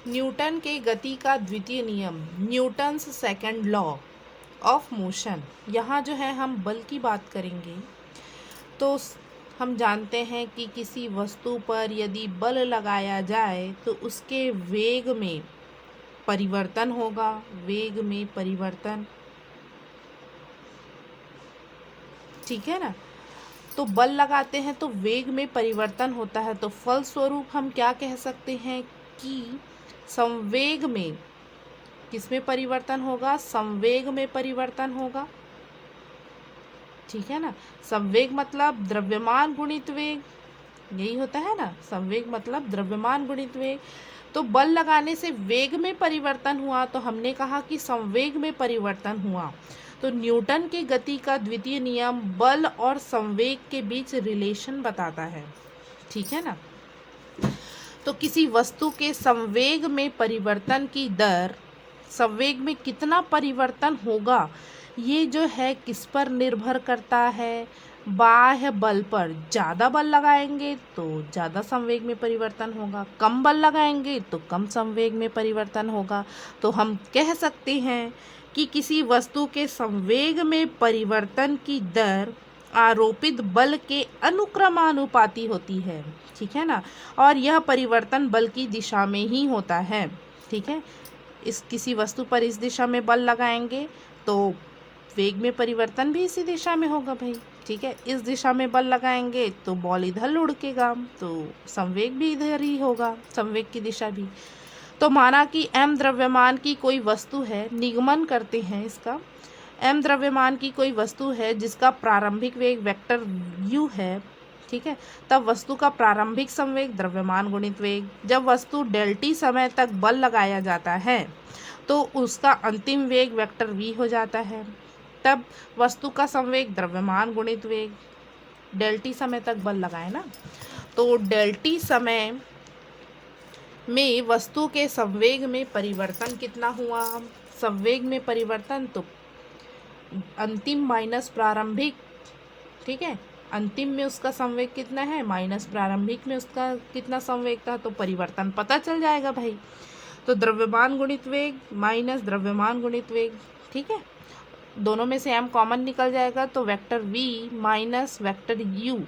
Newton के गति का द्वितीय नियम, Newton's second law of motion. यहाँ जो है हम बल की बात करेंगे। तो हम जानते हैं कि किसी वस्तु पर यदि बल लगाया जाए तो उसके वेग में परिवर्तन होगा, वेग में परिवर्तन, ठीक है ना। तो बल लगाते हैं तो वेग में परिवर्तन होता है, तो फलस्वरूप हम क्या कह सकते हैं कि संवेग में किसमें परिवर्तन होगा, संवेग में परिवर्तन होगा, ठीक है ना। संवेग मतलब द्रव्यमान गुणित वेग, यही होता है ना, संवेग मतलब द्रव्यमान गुणित वेग। तो बल लगाने से वेग में परिवर्तन हुआ, तो हमने कहा कि संवेग में परिवर्तन हुआ। तो न्यूटन के गति का द्वितीय नियम बल और संवेग के बीच रिलेशन बताता है, ठीक है ना। तो किसी वस्तु के संवेग में परिवर्तन की दर, संवेग में कितना परिवर्तन होगा, ये जो है किस पर निर्भर करता है, बाह्य बल पर। ज़्यादा बल लगाएंगे तो ज़्यादा संवेग में परिवर्तन होगा, कम बल लगाएंगे तो कम संवेग में परिवर्तन होगा। तो हम कह सकते हैं कि किसी वस्तु के संवेग में परिवर्तन की दर आरोपित बल के अनुक्रमानुपाती होती है, ठीक है ना। और यह परिवर्तन बल की दिशा में ही होता है, ठीक है। इस किसी वस्तु पर इस दिशा में बल लगाएंगे तो वेग में परिवर्तन भी इसी दिशा में होगा भाई, ठीक है। इस दिशा में बल लगाएंगे तो बॉल इधर लुढ़केगा, तो संवेग भी इधर ही होगा, संवेग की दिशा भी। तो माना कि m द्रव्यमान की कोई वस्तु है, निगमन करते हैं इसका, m द्रव्यमान की कोई वस्तु है जिसका प्रारंभिक वेग वेक्टर u है, ठीक है। तब वस्तु का प्रारंभिक संवेग द्रव्यमान गुणित वेग। जब वस्तु डेल्टी समय तक बल लगाया जाता है तो उसका अंतिम वेग वेक्टर v हो जाता है। तब वस्तु का संवेग द्रव्यमान गुणित वेग, डेल्टी समय तक बल लगाए ना, तो डेल्टी समय में वस्तु के संवेग में परिवर्तन कितना हुआ, संवेग में परिवर्तन तो अंतिम माइनस प्रारंभिक, ठीक है। अंतिम में उसका संवेग कितना है माइनस प्रारंभिक में उसका कितना संवेग था, तो परिवर्तन पता चल जाएगा भाई। तो द्रव्यमान गुणित वेग माइनस द्रव्यमान गुणित वेग, ठीक है। दोनों में से m कॉमन निकल जाएगा, तो vector v minus vector u,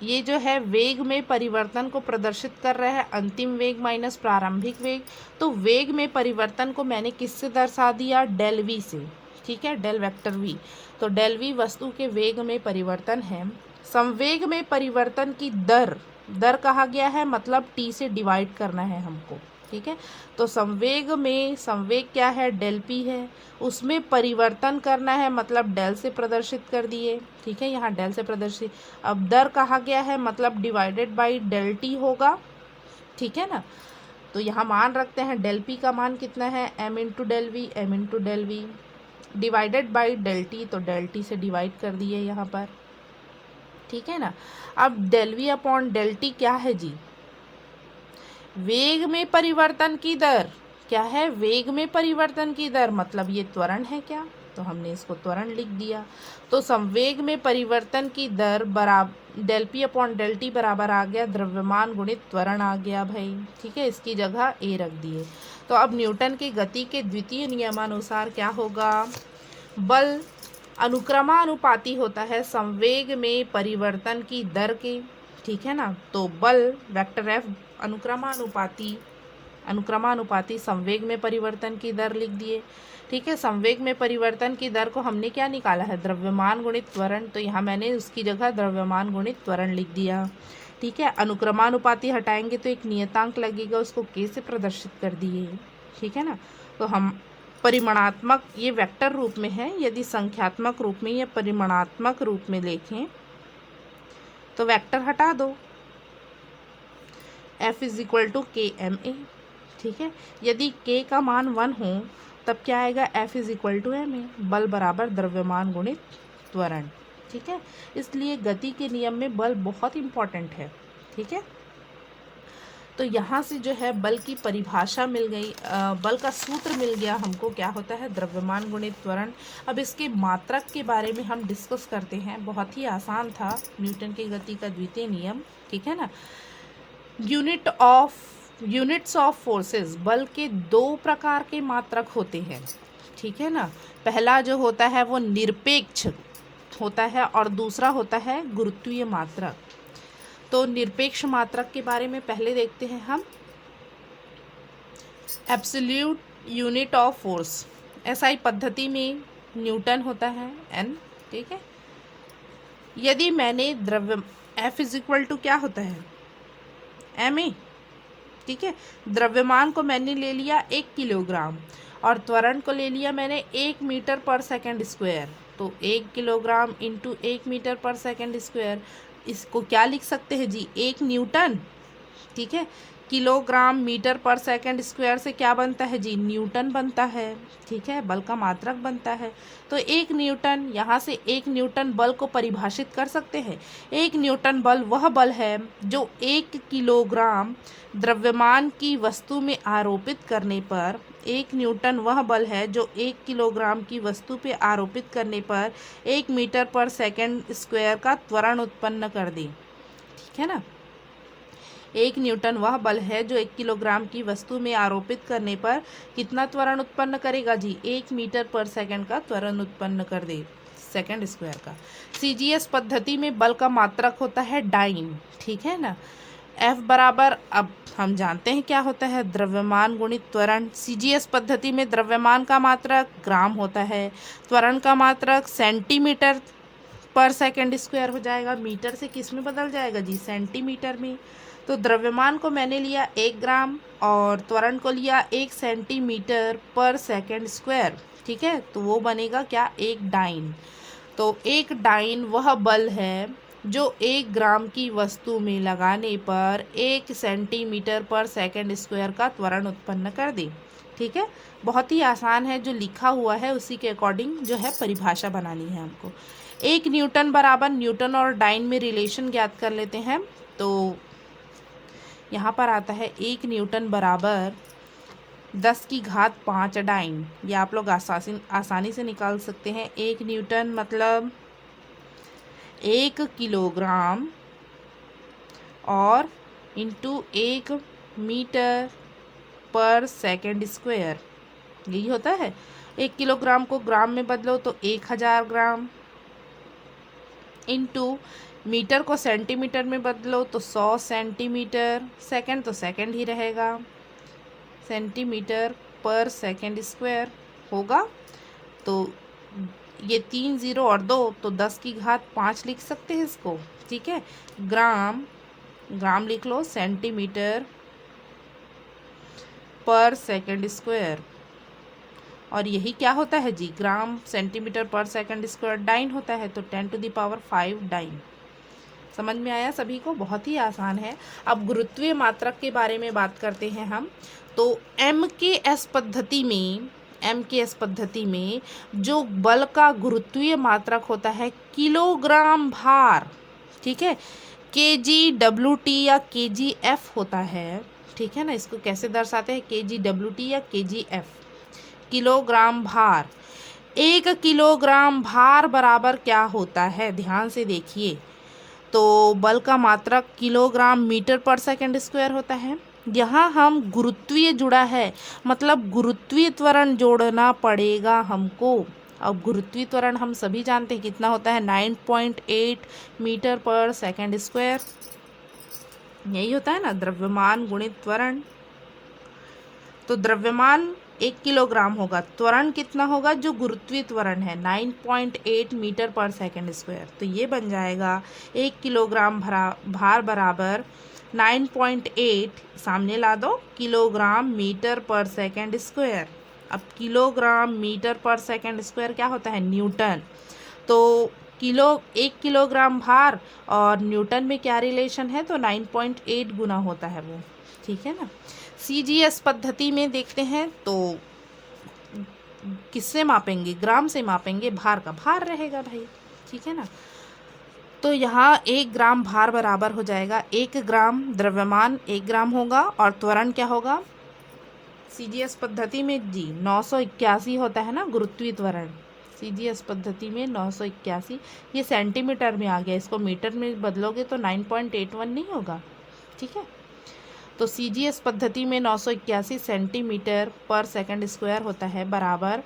ये जो है वेग में परिवर्तन को प्रदर्शित कर रहा है, अंतिम वेग माइनस प्रारंभिक वेग। तो वेग में परिवर्तन को मैंने किससे दर्शा दिया, डेल v से, ठीक है, डेल वेक्टर v। तो डेल v वस्तु के वेग में परिवर्तन है। संवेग में परिवर्तन की दर, दर कहा गया है मतलब t से डिवाइड करना है हमको, ठीक है। तो संवेग में संवेग क्या है, डेल p है, उसमें परिवर्तन करना है मतलब डेल से प्रदर्शित कर दिए, ठीक है, यहाँ डेल से प्रदर्शित। अब दर कहा गया है मतलब डिवाइडेड बाई डेल टी होगा, ठीक है ना। तो यहाँ मान रखते हैं डेल p का मान कितना है, m into del V, m into del V, divided by del T, तो डेल टी से डिवाइड कर दिए यहाँ पर, ठीक है ना। अब del we upon del T क्या है जी, वेग में परिवर्तन की दर, क्या है, वेग में परिवर्तन की दर, मतलब ये त्वरण है क्या, तो हमने इसको त्वरण लिख दिया। तो संवेग में परिवर्तन की दर बराबर del P upon del T बराबर आ गया द्रव्यमान गुणित त्वरण आ गया भाई, ठीक है, इसकी जगह ए रख दिए। तो अब न्यूटन की गति के द्वितीय नियमानुसार क्या होगा, बल अनुक्रमानुपाती होता है संवेग में परिवर्तन की दर के, ठीक है ना। तो बल वेक्टर एफ अनुक्रमानुपाती, अनुक्रमानुपाती संवेग में परिवर्तन की दर लिख दिए, ठीक है। संवेग में परिवर्तन की दर को हमने क्या निकाला है, द्रव्यमान गुणित त्वरण, तो यहाँ मैंने उसकी जगह द्रव्यमान गुणित त्वरण लिख दिया, ठीक है। अनुक्रमानुपाती हटाएंगे तो एक नियतांक लगेगा, उसको के से प्रदर्शित कर दिए, ठीक है ना। तो हम परिमाणात्मक, ये वेक्टर रूप में है, यदि संख्यात्मक रूप में या परिमाणात्मक रूप में लिखें तो वेक्टर हटा दो, F इज इक्वल टू के एम ए, ठीक है। यदि k का मान 1 हो तब क्या आएगा, F is equal to M A, बल बराबर द्रव्यमान गुणित त्वरण, ठीक है। इसलिए गति के नियम में बल बहुत इंपॉर्टेंट है, ठीक है। तो यहाँ से जो है बल की परिभाषा मिल गई, बल का सूत्र मिल गया हमको, क्या होता है, द्रव्यमान गुणित त्वरण। अब इसके मात्रक के बारे में हम डिस्कस करते हैं, बहुत ही आसान था, न्यूटन की गति का द्वितीय नियम, ठीक है ना। Unit of units of forces, बल के दो प्रकार के मात्रक होते हैं, ठीक है ना। पहला जो होता है वो निरपेक्ष होता है और दूसरा होता है गुरुत्वीय मात्रक। तो निरपेक्ष मात्रक के बारे में पहले देखते हैं हम। Absolute unit of force, SI पद्धति में न्यूटन होता है, एन, ठीक है। यदि मैंने द्रव्य एफ इज इक्वल टू क्या होता है, एम ए, ठीक है। द्रव्यमान को मैंने ले लिया 1 किलोग्राम और त्वरण को ले लिया मैंने 1 मीटर पर सेकंड स्क्वायर। तो 1 किलोग्राम इंटू 1 मीटर पर सेकंड स्क्वायर, इसको क्या लिख सकते हैं जी, 1 न्यूटन, ठीक है। किलोग्राम मीटर पर सेकंड स्क्वायर से क्या बनता है जी, न्यूटन बनता है, ठीक है, बल का मात्रक बनता है। तो 1 न्यूटन, यहाँ से 1 न्यूटन बल को परिभाषित कर सकते हैं। 1 न्यूटन बल वह बल है जो 1 किलोग्राम द्रव्यमान की वस्तु में आरोपित करने पर, 1 न्यूटन वह बल है जो 1 किलोग्राम की वस्तु पे आरोपित करने पर 1 मीटर पर सेकंड स्क्वायर का त्वरण उत्पन्न कर दे, ठीक है ना। 1 न्यूटन वह बल है जो 1 किलोग्राम की वस्तु में आरोपित करने पर कितना त्वरण उत्पन्न करेगा जी, 1 मीटर पर सेकंड का त्वरण उत्पन्न कर दे, सेकंड स्क्वायर का। सीजीएस पद्धति में बल का मात्रक होता है डाइन, ठीक है ना। एफ बराबर, अब हम जानते हैं क्या होता है, द्रव्यमान गुणित त्वरण। सीजीएस पद्धति में द्रव्यमान का मात्रक ग्राम होता है, त्वरण का मात्रक सेंटीमीटर पर सेकंड स्क्वायर हो जाएगा। मीटर से किस में बदल जाएगा जी, सेंटीमीटर में। तो द्रव्यमान को मैंने लिया 1 ग्राम और त्वरण को लिया 1 सेंटीमीटर पर सेकंड स्क्वायर, ठीक है। तो वो बनेगा क्या, 1 डाइन। तो 1 डाइन वह बल है जो 1 ग्राम की वस्तु में लगाने पर 1 सेंटीमीटर पर सेकंड स्क्वायर का त्वरण उत्पन्न कर दे, ठीक है। बहुत ही आसान है, जो लिखा हुआ है उसी के अकॉर्डिंग जो है परिभाषा बनानी है हमको। 1 न्यूटन बराबर, न्यूटन और डाइन में रिलेशन ज्ञात कर लेते हैं। तो यहाँ पर आता है 1 न्यूटन बराबर 10 की घात 5 डाइन। ये आप लोग आसानी से निकाल सकते हैं। 1 न्यूटन मतलब 1 किलोग्राम और इंटू 1 मीटर पर सेकंड स्क्वायर, यही होता है। 1 किलोग्राम को ग्राम में बदलो तो 1000 ग्राम, इंटू मीटर को सेंटीमीटर में बदलो तो 100 सेंटीमीटर, सेकंड तो सेकंड ही रहेगा, सेंटीमीटर पर सेकंड स्क्वायर होगा। तो ये 3 0 और 2 तो 10 की घात 5 लिख सकते हैं इसको, ठीक है। ग्राम, ग्राम लिख लो, सेंटीमीटर पर सेकंड स्क्वायर, और यही क्या होता है जी, ग्राम सेंटीमीटर पर सेकंड स्क्वायर डाइन होता है। तो 10⁵ डाइन। समझ में आया सभी को, बहुत ही आसान है। अब गुरुत्वीय मात्रक के बारे में बात करते हैं हम। तो एमकेएस पद्धति में जो बल का गुरुत्वीय मात्रक होता है किलोग्राम भार, ठीक है, kgWT या kgf होता है, ठीक है ना। इसको कैसे दर्शाते हैं, kgWT या kgf, किलोग्राम भार। 1 किलोग्राम भार बराबर क्या होता है, ध्यान से देखिए। तो बल का मात्रक किलोग्राम मीटर पर सेकंड स्क्वायर होता है। यहाँ हम गुरुत्वीय जुड़ा है, मतलब गुरुत्वीय त्वरण जोड़ना पड़ेगा हमको। अब गुरुत्वीय त्वरण हम सभी जानते हैं कितना होता है, 9.8 मीटर पर सेकंड स्क्वायर, यही होता है ना, द्रव्यमान गुणित त्वरण। तो द्रव्यमान 1 किलोग्राम होगा, त्वरण कितना होगा, जो गुरुत्वीय त्वरण है 9.8 मीटर पर सेकंड स्क्वायर। तो ये बन जाएगा 1 किलोग्राम भार बराबर 9.8, सामने ला दो, किलोग्राम मीटर पर सेकंड स्क्वायर। अब किलोग्राम मीटर पर सेकंड स्क्वायर क्या होता है, न्यूटन। तो 1 किलोग्राम भार और न्यूटन में क्या रिलेशन है, तो 9.8 गुना होता है वो, ठीक है ना। सीजीएस पद्धति में देखते हैं तो किससे मापेंगे, ग्राम से मापेंगे, भार का भार रहेगा भाई, ठीक है ना। तो यहाँ 1 ग्राम भार बराबर हो जाएगा 1 ग्राम, द्रव्यमान 1 ग्राम होगा और त्वरण क्या होगा, सीजीएस पद्धति में जी 981 होता है ना गुरुत्वीय त्वरण। सीजीएस पद्धति में 981, ये सेंटीमीटर में आ गया, इसको मीटर में बदलोगे तो 9.81 नहीं होगा, ठीक है। तो CGS पद्धति में 981 सेंटीमीटर पर सेकंड स्क्वायर होता है बराबर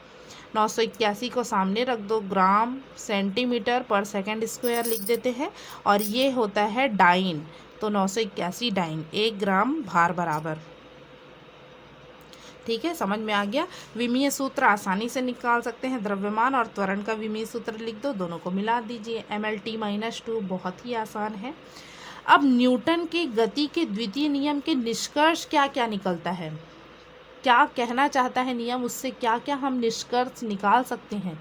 981 को सामने रख दो, ग्राम सेंटीमीटर पर सेकंड स्क्वायर लिख देते हैं, और ये होता है डाइन, तो 981 डाइन 1 ग्राम भार बराबर। ठीक है, समझ में आ गया। विमीय सूत्र आसानी से निकाल सकते हैं, द्रव्यमान और त्वरण का विमीय सूत्र लिख दो, दोनों को मिला दीजिए, mLT-2, बहुत ही आसान है। अब न्यूटन की गति के द्वितीय नियम के निष्कर्ष क्या क्या निकलता है, क्या कहना चाहता है नियम, उससे क्या क्या हम निष्कर्ष निकाल सकते हैं।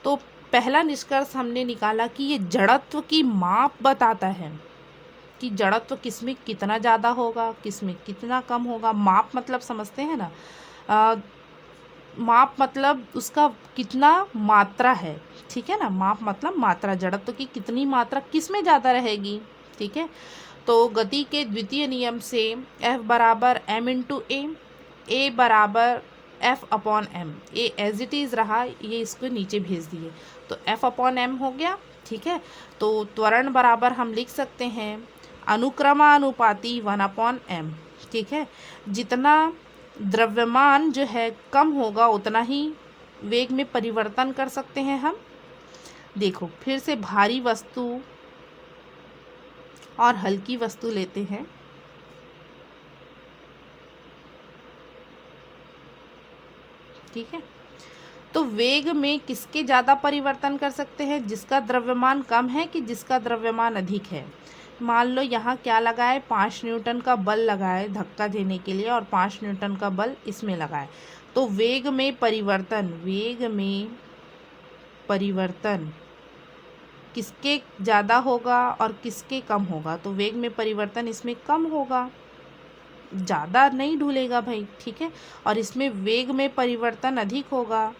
तो पहला निष्कर्ष हमने निकाला कि ये जड़त्व की माप बताता है कि जड़त्व किसमें कितना ज़्यादा होगा, किसमें कितना कम होगा। माप मतलब समझते हैं ना, माप मतलब उसका कितना मात्रा है, ठीक है ना, माप मतलब मात्रा, जड़त्व की कितनी मात्रा किस में ज़्यादा रहेगी। ठीक है, तो गति के द्वितीय नियम से F बराबर m इंटू ए बराबर F upon m, A as it is रहा, ये इसको नीचे भेज दिए, तो F अपॉन m हो गया। ठीक है, तो त्वरण बराबर हम लिख सकते हैं अनुक्रमानुपाती 1/m। ठीक है, जितना द्रव्यमान जो है कम होगा उतना ही वेग में परिवर्तन कर सकते हैं हम। देखो फिर से भारी वस्तु और हल्की वस्तु लेते हैं। ठीक है, तो वेग में किसके ज़्यादा परिवर्तन कर सकते हैं, जिसका द्रव्यमान कम है कि जिसका द्रव्यमान अधिक है। मान लो यहाँ क्या लगाए, 5 न्यूटन का बल लगाए धक्का देने के लिए, और 5 न्यूटन का बल इसमें लगाए, तो वेग में परिवर्तन किसके ज़्यादा होगा और किसके कम होगा। तो वेग में परिवर्तन इसमें कम होगा, ज़्यादा नहीं ढूलेगा भाई। ठीक है, और इसमें वेग में परिवर्तन अधिक होगा,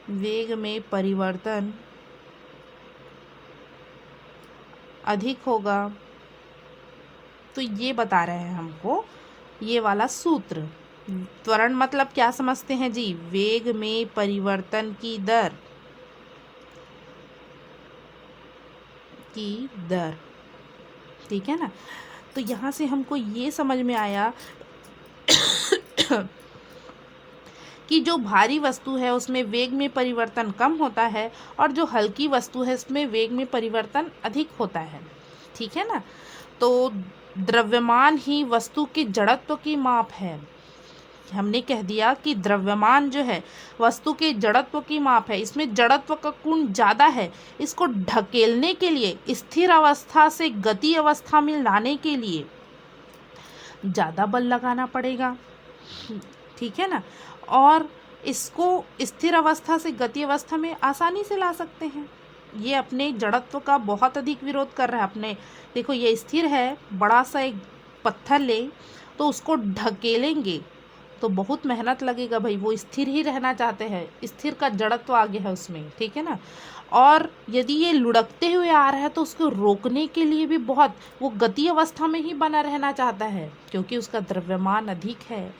वेग में परिवर्तन अधिक होगा। तो ये बता रहे हैं हमको ये वाला सूत्र। त्वरण मतलब क्या समझते हैं जी, वेग में परिवर्तन की दर, ठीक है ना। तो यहाँ से हमको ये समझ में आया कि जो भारी वस्तु है उसमें वेग में परिवर्तन कम होता है, और जो हल्की वस्तु है उसमें वेग में परिवर्तन अधिक होता है। ठीक है ना, तो द्रव्यमान ही वस्तु के जड़त्व की माप है। हमने कह दिया कि द्रव्यमान जो है वस्तु के जड़त्व की माप है, इसमें जड़त्व का गुण ज़्यादा है, इसको ढकेलने के लिए, स्थिर अवस्था से गति अवस्था में लाने के लिए ज़्यादा बल लगाना पड़ेगा। ठीक है ना, और इसको स्थिर अवस्था से गति अवस्था में आसानी से ला सकते हैं। ये अपने जड़त्व का बहुत अधिक विरोध कर रहा है। अपने देखो ये स्थिर है, बड़ा सा एक पत्थर ले तो उसको ढकेलेंगे तो बहुत मेहनत लगेगा भाई, वो स्थिर ही रहना चाहते हैं, स्थिर का जड़त्व आगे है उसमें। ठीक है ना, और यदि ये लुढ़कते हुए आ रहा है तो उसको रोकने के लिए भी बहुत, वो गति अवस्था में ही बना रहना चाहता है क्योंकि उसका द्रव्यमान अधिक है।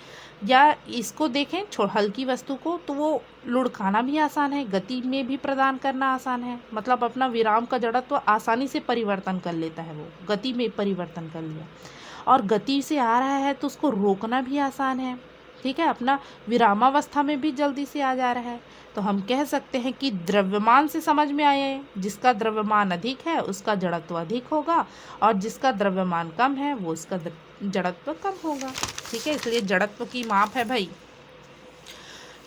या इसको देखें हल्की वस्तु को, तो वो लुढ़काना भी आसान है, गति में भी प्रदान करना आसान है, मतलब अपना विराम का जड़त्व आसानी से परिवर्तन कर लेता है, वो गति में परिवर्तन कर लिया, और गति से आ रहा है तो उसको रोकना भी आसान है। ठीक है, अपना विरामावस्था में भी जल्दी से आ जा रहा है। तो हम कह सकते हैं कि द्रव्यमान से समझ में आया है, जिसका द्रव्यमान अधिक है उसका जड़त्व अधिक होगा, और जिसका द्रव्यमान कम है वो उसका जड़त्व कम होगा। ठीक है, इसलिए जड़त्व की माप है भाई।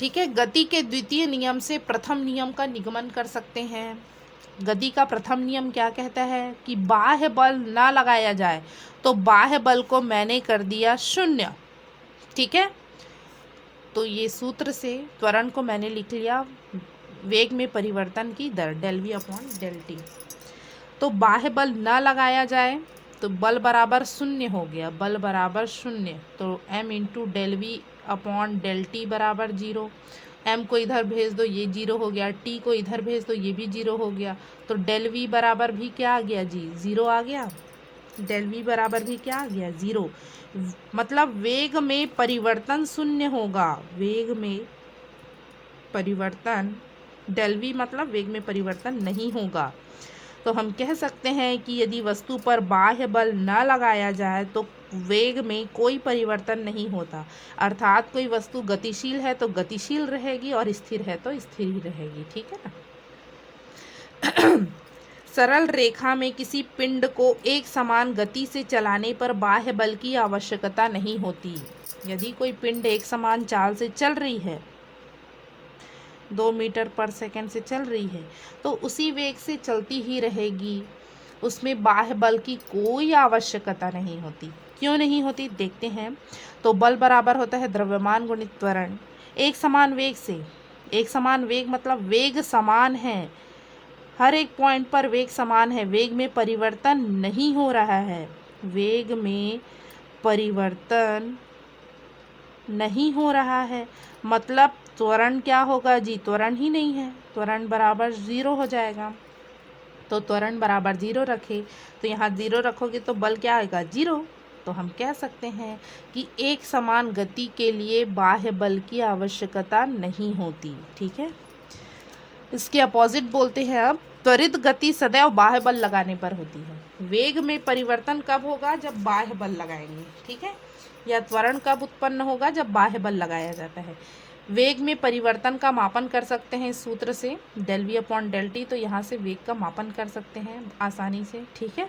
ठीक है, गति के द्वितीय नियम से प्रथम नियम का निगमन कर सकते हैं। गति का प्रथम नियम क्या कहता है कि बाह्य बल ना लगाया जाए, तो बाह्य बल को मैंने कर दिया 0। ठीक है, तो ये सूत्र से त्वरण को मैंने लिख लिया वेग में परिवर्तन की दर del we upon del T. तो बाह्य बल न लगाया जाए तो बल बराबर 0 हो गया, बल बराबर 0, तो m into del we upon del T बराबर 0। m को इधर भेज दो, ये 0 हो गया, t को इधर भेज दो, ये भी 0 हो गया, तो डेल v बराबर भी क्या आ गया जी, 0 आ गया। डेल v बराबर भी क्या आ गया, 0। मतलब वेग में परिवर्तन 0 होगा, वेग में परिवर्तन, डेल v मतलब वेग में परिवर्तन नहीं होगा। तो हम कह सकते हैं कि यदि वस्तु पर बाह्य बल न लगाया जाए तो वेग में कोई परिवर्तन नहीं होता, अर्थात कोई वस्तु गतिशील है तो गतिशील रहेगी और स्थिर है तो स्थिर ही रहेगी। ठीक है ना। सरल रेखा में किसी पिंड को एक समान गति से चलाने पर बाह्य बल की आवश्यकता नहीं होती। यदि कोई पिंड एक समान चाल से चल रही है, 2 मीटर पर सेकंड से चल रही है, तो उसी वेग से चलती ही रहेगी, उसमें बाह्य बल की कोई आवश्यकता नहीं होती। क्यों नहीं होती देखते हैं। तो बल बराबर होता है द्रव्यमान गुणित त्वरण। एक समान वेग से, एक समान वेग मतलब वेग समान है, हर एक पॉइंट पर वेग समान है, वेग में परिवर्तन नहीं हो रहा है, वेग में परिवर्तन नहीं हो रहा है, मतलब त्वरण क्या होगा जी, त्वरण ही नहीं है, त्वरण बराबर 0 हो जाएगा। तो त्वरण बराबर 0 रखे, तो यहाँ 0 रखोगे तो बल क्या आएगा, 0। तो हम कह सकते हैं कि एक समान गति के लिए बाह्य बल की आवश्यकता नहीं होती। ठीक है। इसके अपोजिट बोलते हैं अब, त्वरित गति सदैव बाह्य बल लगाने पर होती है। वेग में परिवर्तन कब होगा, जब बाह्य बल लगाएंगे। ठीक है। या त्वरण कब उत्पन्न होगा, जब बाह्य बल लगाया जाता है। वेग में परिवर्तन का मापन कर सकते हैं इस सूत्र से, del v/del t। तो यहाँ से वेग का मापन कर सकते हैं आसानी से। ठीक है।